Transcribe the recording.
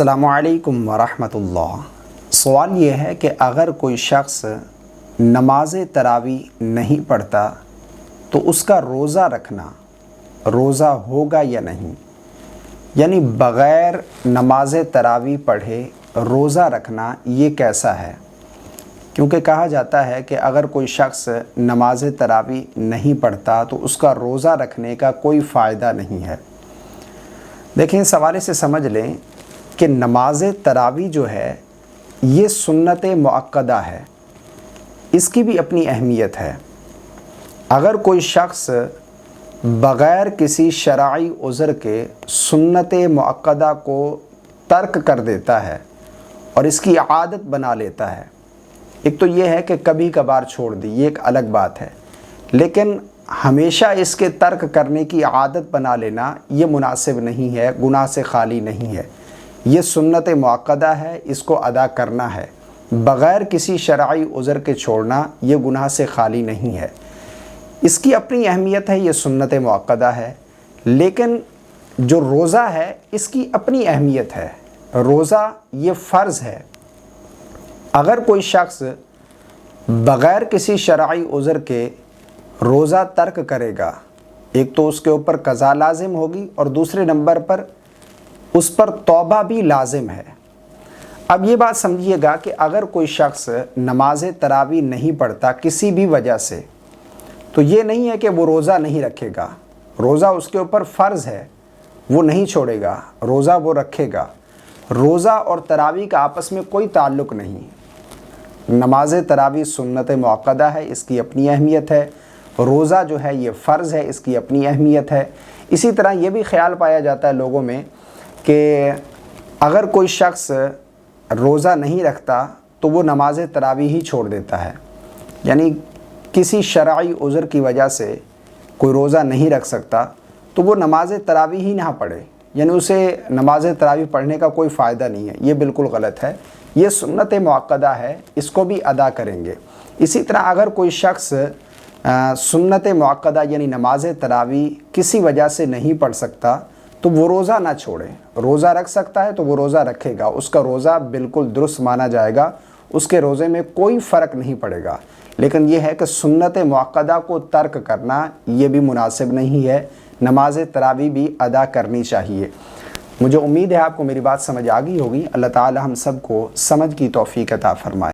السلام علیکم ورحمۃ اللہ۔ سوال یہ ہے کہ اگر کوئی شخص نماز تراویح نہیں پڑھتا تو اس کا روزہ رکھنا روزہ ہوگا یا نہیں؟ یعنی بغیر نماز تراویح پڑھے روزہ رکھنا یہ کیسا ہے؟ کیونکہ کہا جاتا ہے کہ اگر کوئی شخص نماز تراویح نہیں پڑھتا تو اس کا روزہ رکھنے کا کوئی فائدہ نہیں ہے۔ دیکھیں، اس حوالے سے سمجھ لیں کہ نماز تراویح جو ہے یہ سنت مؤکدہ ہے، اس کی بھی اپنی اہمیت ہے۔ اگر کوئی شخص بغیر کسی شرعی عذر کے سنت مؤکدہ کو ترک کر دیتا ہے اور اس کی عادت بنا لیتا ہے، ایک تو یہ ہے کہ کبھی کبھار چھوڑ دی، یہ ایک الگ بات ہے، لیکن ہمیشہ اس کے ترک کرنے کی عادت بنا لینا یہ مناسب نہیں ہے، گناہ سے خالی نہیں ہے۔ یہ سنت مؤکدہ ہے، اس کو ادا کرنا ہے، بغیر کسی شرعی عذر کے چھوڑنا یہ گناہ سے خالی نہیں ہے۔ اس کی اپنی اہمیت ہے، یہ سنت مؤکدہ ہے، لیکن جو روزہ ہے اس کی اپنی اہمیت ہے۔ روزہ یہ فرض ہے۔ اگر کوئی شخص بغیر کسی شرعی عذر کے روزہ ترک کرے گا، ایک تو اس کے اوپر قضا لازم ہوگی اور دوسرے نمبر پر اس پر توبہ بھی لازم ہے۔ اب یہ بات سمجھیے گا کہ اگر کوئی شخص نماز تراویح نہیں پڑھتا کسی بھی وجہ سے، تو یہ نہیں ہے کہ وہ روزہ نہیں رکھے گا، روزہ اس کے اوپر فرض ہے، وہ نہیں چھوڑے گا، روزہ وہ رکھے گا۔ روزہ اور تراویح کا آپس میں کوئی تعلق نہیں۔ نماز تراویح سنت مؤکدہ ہے، اس کی اپنی اہمیت ہے، روزہ جو ہے یہ فرض ہے، اس کی اپنی اہمیت ہے۔ اسی طرح یہ بھی خیال پایا جاتا ہے لوگوں میں کہ اگر کوئی شخص روزہ نہیں رکھتا تو وہ نماز تراویح ہی چھوڑ دیتا ہے، یعنی کسی شرعی عذر کی وجہ سے کوئی روزہ نہیں رکھ سکتا تو وہ نماز تراویح ہی نہ پڑھے، یعنی اسے نماز تراویح پڑھنے کا کوئی فائدہ نہیں ہے۔ یہ بالکل غلط ہے، یہ سنت مؤکدہ ہے، اس کو بھی ادا کریں گے۔ اسی طرح اگر کوئی شخص سنت مؤکدہ یعنی نماز تراویح کسی وجہ سے نہیں پڑھ سکتا تو وہ روزہ نہ چھوڑے، روزہ رکھ سکتا ہے تو وہ روزہ رکھے گا، اس کا روزہ بالکل درست مانا جائے گا، اس کے روزے میں کوئی فرق نہیں پڑے گا۔ لیکن یہ ہے کہ سنت مؤکدہ کو ترک کرنا یہ بھی مناسب نہیں ہے، نماز تراویح بھی ادا کرنی چاہیے۔ مجھے امید ہے آپ کو میری بات سمجھ آ گئی ہوگی۔ اللہ تعالی ہم سب کو سمجھ کی توفیق عطا فرمائے۔